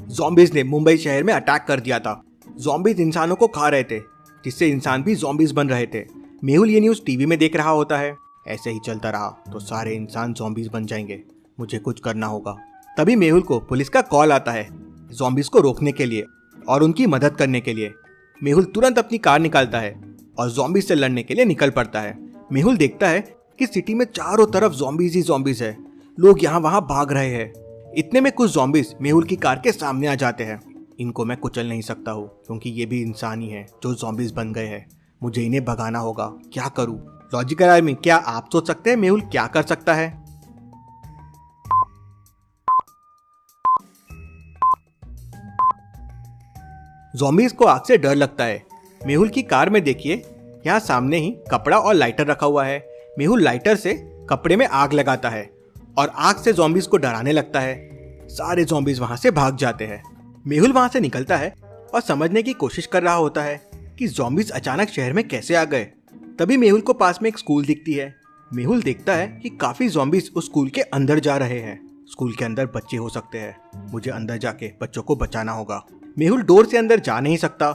Zombies ने मुंबई शहर में अटैक कर दिया था। ज़ॉम्बीज़ इंसानों को खा रहे थे, जिससे इंसान भी ज़ॉम्बीज़ बन रहे थे। मेहुल ये न्यूज़ टीवी में देख रहा होता है। ऐसे ही चलता रहा तो सारे इंसान ज़ॉम्बीज़ बन जाएंगे, मुझे कुछ करना होगा। तभी मेहुल को पुलिस का कॉल आता है, ज़ॉम्बीज़ को रोकने के लिए और उनकी मदद करने के लिए। मेहुल तुरंत अपनी कार निकालता है और ज़ॉम्बीज़ से लड़ने के लिए निकल पड़ता है। मेहुल देखता है कि सिटी में चारों तरफ ज़ॉम्बीज़ ही ज़ॉम्बीज़ है, लोग यहाँ वहाँ भाग रहे हैं। इतने में कुछ ज़ॉम्बीज़ मेहुल की कार के सामने आ जाते हैं। इनको मैं कुचल नहीं सकता हूँ, क्योंकि ये भी इंसान ही है जो ज़ॉम्बीज़ बन गए हैं। मुझे इन्हें भगाना होगा, क्या करूँ? लॉजिकल आर्मी, क्या आप सोच सकते हैं मेहुल क्या कर सकता है? ज़ॉम्बीज़ को आग से डर लगता है। मेहुल की कार में देखिए, यहाँ सामने ही कपड़ा और लाइटर रखा हुआ है। मेहुल लाइटर से कपड़े में आग लगाता है और आग से ज़ॉम्बीज़ को डराने लगता है। सारे ज़ॉम्बीज़ वहां से भाग जाते हैं। मेहुल वहां से निकलता है और समझने की कोशिश कर रहा होता है कि ज़ॉम्बीज़ अचानक शहर में कैसे आ गए। तभी मेहुल को पास में एक स्कूल दिखती है। मेहुल देखता है कि काफी ज़ॉम्बीज़ उस स्कूल के अंदर जा रहे हैं। स्कूल के अंदर बच्चे हो सकते हैं, मुझे अंदर जाके बच्चों को बचाना होगा। मेहुल डोर से अंदर जा नहीं सकता,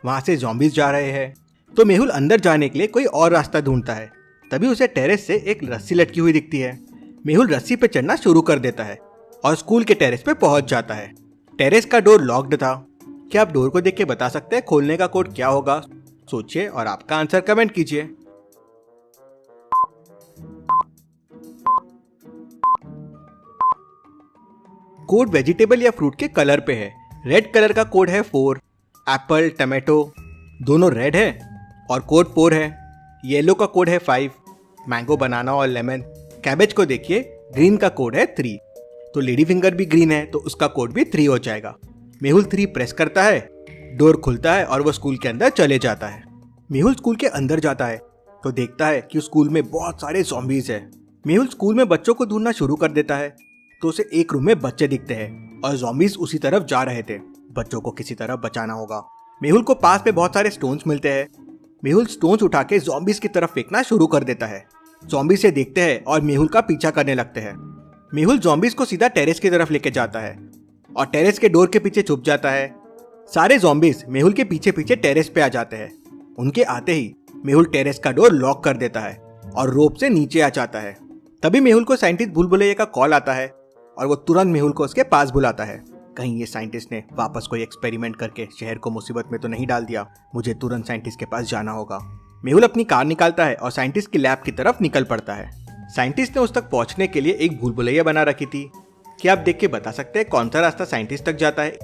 वहां से ज़ॉम्बीज़ जा रहे हैं। तो मेहुल अंदर जाने के लिए कोई और रास्ता ढूंढता है। तभी उसे टेरेस से एक रस्सी लटकी हुई दिखती है। मेहुल रस्सी पे चढ़ना शुरू कर देता है और स्कूल के टेरेस पे पहुंच जाता है। टेरेस का डोर लॉक्ड था। क्या आप डोर को देख के बता सकते हैं खोलने का कोड क्या होगा? सोचिए और आपका आंसर कमेंट कीजिए। कोड वेजिटेबल या फ्रूट के कलर पे है। रेड कलर का कोड है 4। एप्पल, टमाटो दोनों रेड है और कोड 4 है। येलो का कोड है 5। मैंगो, बनाना और लेमन। कैबेज को देखिए, ग्रीन का कोड है 3। तो लेडी फिंगर भी ग्रीन है, तो उसका कोड भी 3 हो जाएगा। मेहुल 3 प्रेस करता है, डोर खुलता है और वो स्कूल के अंदर चले जाता है। मेहुल स्कूल के अंदर जाता है तो देखता है कि स्कूल में बहुत सारे ज़ॉम्बीज़ हैं। मेहुल स्कूल में बच्चों को ढूंढना शुरू कर देता है तो उसे एक रूम में बच्चे दिखते हैं और ज़ॉम्बीज़ उसी तरफ जा रहे थे। बच्चों को किसी तरह बचाना होगा। मेहुल को पास में बहुत सारे स्टोन्स मिलते हैं। मेहुल स्टोन्स उठा के ज़ॉम्बीज़ की तरफ फेंकना शुरू कर देता है। ज़ॉम्बीज़ से देखते हैं और मेहुल का पीछा करने लगते हैं। मेहुल ज़ॉम्बीज़ को सीधा टेरेस की तरफ लेके जाता है और टेरेस के डोर के पीछे छुप जाता है। सारे ज़ॉम्बीज़ मेहुल के पीछे पीछे टेरेस पे आ जाते हैं। उनके आते ही मेहुल टेरेस का डोर लॉक कर देता है और रोप से नीचे आ जाता है। तभी मेहुल को साइंटिस्ट भूल भुलैया का कॉल आता है और वो तुरंत मेहुल को उसके पास बुलाता है। कहीं ये साइंटिस्ट ने वापस कोई एक्सपेरिमेंट करके शहर को मुसीबत में तो नहीं डाल दिया। मुझे तुरंत साइंटिस्ट के पास जाना होगा। मेहुल अपनी कार निकालता है और साइंटिस्ट की लैब की तरफ निकल पड़ता है। साइंटिस्ट ने उस तक पहुंचने के लिए एक भूल भुलैया बना रखी थी। क्या आप देख के बता सकते हैं कौन सा रास्ता साइंटिस्ट तक जाता है?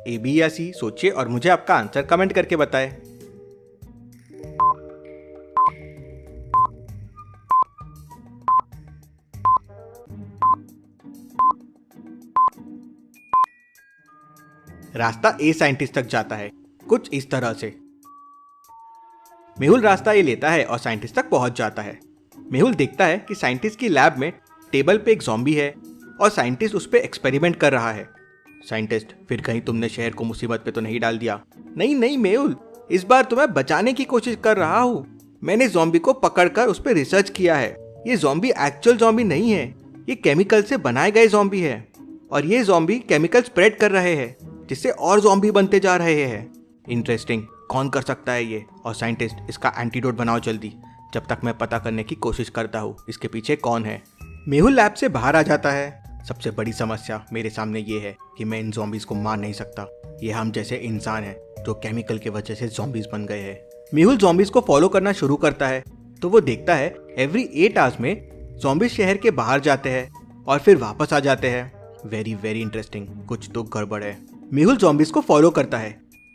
ए, बी या सी? सोचिए और मुझे आपका आंसर कमेंट करके बताएं। रास्ता ए साइंटिस्ट तक जाता है, कुछ इस तरह से। मेहुल रास्ता ये लेता है और साइंटिस्ट तक पहुंच जाता है। मेहुल देखता है कि साइंटिस्ट की लैब में टेबल पे एक ज़ॉम्बी है और साइंटिस्ट उस पर एक्सपेरिमेंट कर रहा है। साइंटिस्ट, फिर कहीं तुमने शहर को मुसीबत पे तो नहीं डाल दिया? नहीं नहीं मेहुल, इस बार तुम्हें बचाने की कोशिश कर रहा हूँ। मैंने ज़ॉम्बी को पकड़कर उस पर रिसर्च किया है। ये ज़ॉम्बी एक्चुअल ज़ॉम्बी नहीं है, ये केमिकल से बनाए गए ज़ॉम्बी है और ये ज़ॉम्बी केमिकल स्प्रेड कर रहे हैं, जिससे और ज़ॉम्बी बनते जा रहे हैं। इंटरेस्टिंग, कौन कर सकता है ये? और साइंटिस्ट, इसका एंटीडोट बनाओ जल्दी, जब तक मैं पता करने की कोशिश करता हूँ इसके पीछे कौन है। मेहुल लैब से बाहर आ जाता है। सबसे बड़ी समस्या मेरे सामने ये है कि मैं इन ज़ॉम्बीज़ को मार नहीं सकता। ये हम जैसे इंसान हैं जो केमिकल की वजह से ज़ॉम्बीज़ बन गए हैं। मेहुल ज़ॉम्बीज़ को फॉलो करना शुरू करता है तो वो देखता है एवरी 8 आवर्स में ज़ॉम्बीज़ शहर के बाहर जाते हैं और फिर वापस आ जाते हैं। वेरी वेरी इंटरेस्टिंग, कुछ तो गड़बड़ है। मेहुल ज़ॉम्बीज़ को फॉलो करता है,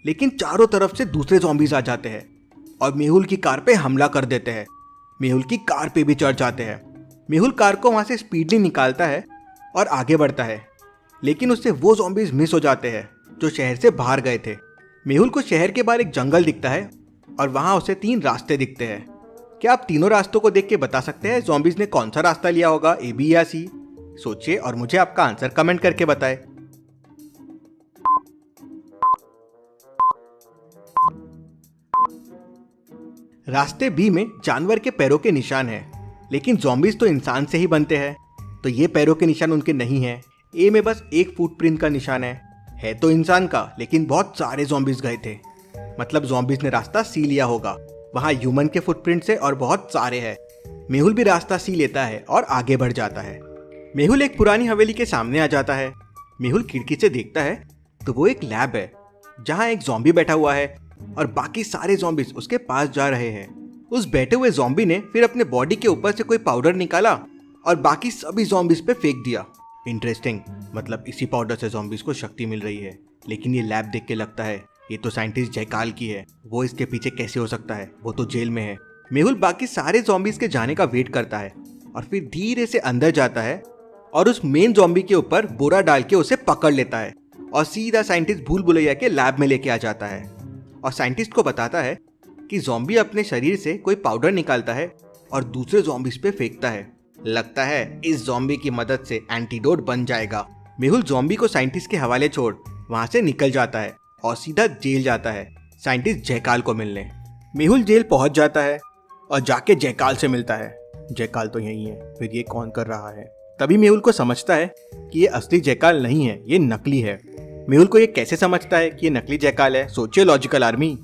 लेकिन चारों तरफ से दूसरे ज़ॉम्बीज़ आ जाते हैं और मेहुल की कार पे हमला कर देते हैं। मेहुल की कार पे भी चढ़ जाते हैं। मेहुल कार को वहां से स्पीडली निकालता है और आगे बढ़ता है, लेकिन उससे वो ज़ॉम्बीज़ मिस हो जाते हैं जो शहर से बाहर गए थे। मेहुल को शहर के बाहर एक जंगल दिखता है और वहां उसे 3 रास्ते दिखते हैं। क्या आप तीनों रास्तों को देख के बता सकते हैं ज़ॉम्बीज़ ने कौन सा रास्ता लिया होगा, ए, बी या सी? सोचिए और मुझे आपका आंसर कमेंट करके बताएं। रास्ते बी में जानवर के पैरों के निशान हैं, लेकिन ज़ॉम्बीज़ तो इंसान से ही बनते हैं, तो ये पैरों के निशान उनके नहीं हैं। ए में बस एक फुटप्रिंट का निशान है। है तो इंसान का, लेकिन बहुत सारे ज़ॉम्बीज गए थे। मतलब ज़ॉम्बीज ने रास्ता सी लिया होगा। वहाँ ह्यूमन के फुटप्रिंट्स है और बहुत सारे हैं। मेहुल भी रास्ता सी लेता है और आगे बढ़ जाता है। मेहुल एक पुरानी हवेली के सामने आ जाता है। मेहुल खिड़की से देखता है तो वो एक लैब है जहाँ एक ज़ॉम्बी बैठा हुआ है और बाकी सारे ज़ॉम्बीज उसके पास जा रहे हैं। उस बैठे हुए ज़ॉम्बी ने फिर अपने बॉडी के ऊपर से कोई पाउडर निकाला और बाकी सभी ज़ॉम्बीज पे फेंक दिया। इंटरेस्टिंग, मतलब इसी पाउडर से ज़ॉम्बीज को शक्ति मिल रही है। लेकिन ये लैब देख के लगता है ये तो साइंटिस्ट जयकाल की है। वो इसके पीछे कैसे हो सकता है, वो तो जेल में है। मेहुल बाकी सारे ज़ॉम्बीज के जाने का वेट करता है और फिर धीरे से अंदर जाता है और उस मेन ज़ॉम्बी के ऊपर बोरा डाल के उसे पकड़ लेता है और सीधा साइंटिस्ट भूल भुलैया के लैब में लेके आ जाता है और साइंटिस्ट को बताता है कि ज़ॉम्बी अपने शरीर से कोई पाउडर निकालता है और दूसरे ज़ॉम्बीज पे फेंकता है। लगता है इस ज़ॉम्बी की मदद से एंटीडोट बन जाएगा। मेहुल ज़ॉम्बी को साइंटिस्ट के हवाले छोड़ वहां से निकल जाता है और सीधा जेल जाता है साइंटिस्ट जयकाल को मिलने। मेहुल जेल पहुंच जाता है और जाके जयकाल से मिलता है। जयकाल तो यही है, फिर ये कौन कर रहा है? तभी मेहुल को समझता है कि ये असली जयकाल नहीं है, ये नकली है। मेहुल को ये कैसे समझता है कि ये नकली जयकाल है? सोचिए लॉजिकल आर्मी।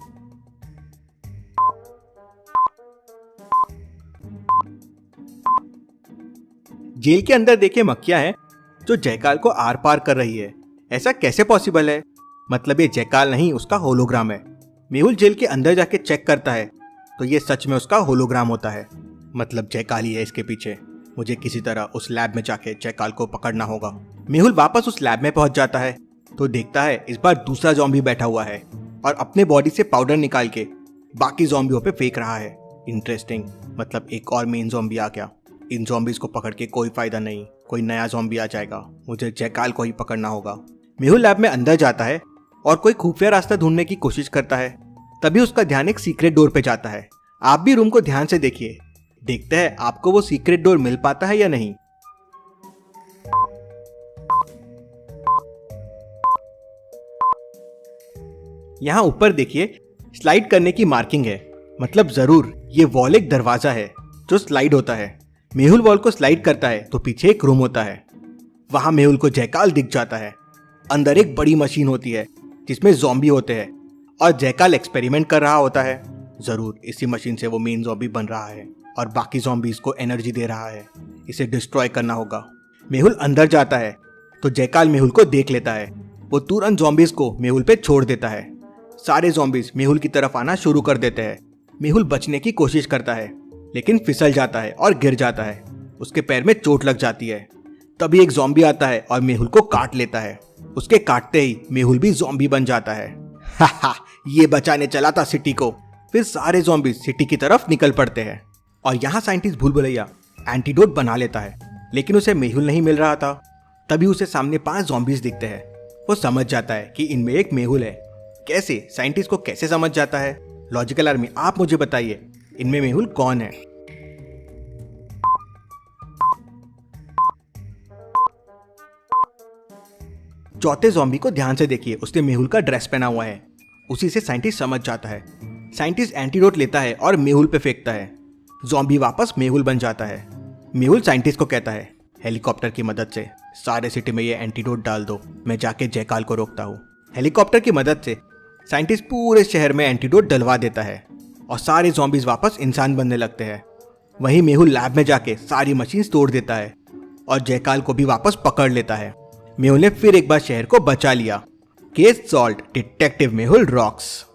जेल के अंदर देखिए मक्खियां हैं जो जयकाल को आर पार कर रही है। ऐसा कैसे पॉसिबल है? मतलब ये जयकाल नहीं, उसका होलोग्राम है। मेहुल जेल के अंदर जाके चेक करता है तो ये सच में उसका होलोग्राम होता है। मतलब जयकाल ही है इसके पीछे। मुझे किसी तरह उस लैब में जाके जयकाल को पकड़ना होगा। मेहुल वापस उस लैब में पहुंच जाता है तो देखता है इस बार दूसरा ज़ॉम्बी बैठा हुआ है और अपने बॉडी से पाउडर निकाल के बाकी ज़ॉम्बियों पे फेंक रहा है। इंटरेस्टिंग, मतलब एक और मेन ज़ॉम्बी आ गया। इन ज़ॉम्बीज को पकड़ के कोई फायदा नहीं, कोई नया ज़ॉम्बी आ जाएगा। मुझे जयकाल को ही पकड़ना होगा। मेहुल लैब में अंदर जाता है और कोई खुफिया रास्ता ढूंढने की कोशिश करता है। तभी उसका ध्यान एक सीक्रेट डोर पे जाता है। आप भी रूम को ध्यान से देखिए, देखते हैं आपको वो सीक्रेट डोर मिल पाता है या नहीं। यहाँ ऊपर देखिए स्लाइड करने की मार्किंग है। मतलब जरूर ये वॉल एक दरवाजा है जो स्लाइड होता है। मेहुल वॉल को स्लाइड करता है तो पीछे एक रूम होता है। वहां मेहुल को जयकाल दिख जाता है। अंदर एक बड़ी मशीन होती है जिसमें ज़ॉम्बी होते हैं और जयकाल एक्सपेरिमेंट कर रहा होता है। जरूर इसी मशीन से वो मेन ज़ॉम्बी बन रहा है और बाकी ज़ॉम्बीज को एनर्जी दे रहा है। इसे डिस्ट्रॉय करना होगा। मेहुल अंदर जाता है तो जयकाल मेहुल को देख लेता है। वो तुरंत ज़ॉम्बीज को मेहुल पे छोड़ देता है। सारे ज़ॉम्बीज मेहुल की तरफ आना शुरू कर देते हैं। मेहुल बचने की कोशिश करता है लेकिन फिसल जाता है और गिर जाता है। उसके पैर में चोट लग जाती है। तभी एक ज़ॉम्बी आता है और मेहुल को काट लेता है। उसके काटते ही मेहुल भी ज़ॉम्बी बन जाता है। हा, ये बचाने चला था सिटी को। फिर सारे ज़ॉम्बीज सिटी की तरफ निकल पड़ते हैं और यहाँ साइंटिस्ट भूल भुलैया एंटीडोट बना लेता है, लेकिन उसे मेहुल नहीं मिल रहा था। तभी उसे सामने 5 ज़ॉम्बीज दिखते हैं। वो समझ जाता है कि इनमें एक मेहुल है। कैसे? साइंटिस्ट को कैसे समझ जाता है? लॉजिकल आर्मी, आप मुझे बताइए इनमें मेहुल कौन है? चौथे ज़ॉम्बी को ध्यान से देखिए, उसने मेहुल का ड्रेस पहना हुआ है। उसी से साइंटिस्ट समझ जाता है। साइंटिस्ट एंटीडोट लेता है और मेहुल पे फेंकता है। ज़ॉम्बी वापस मेहुल बन जाता है। मेहुल साइंटिस्ट को कहता है हेलीकॉप्टर की मदद से सारे सिटी में ये एंटीडोट डाल दो, मैं जाके जयकाल को रोकता हूँ। हेलीकॉप्टर की मदद से साइंटिस्ट पूरे शहर में एंटीडोट डलवा देता है और सारे ज़ॉम्बीज वापस इंसान बनने लगते हैं। वहीं मेहुल लैब में जाके सारी मशीन्स तोड़ देता है और जयकाल को भी वापस पकड़ लेता है। मेहुल ने फिर एक बार शहर को बचा लिया। Case solved, detective Mehul rocks.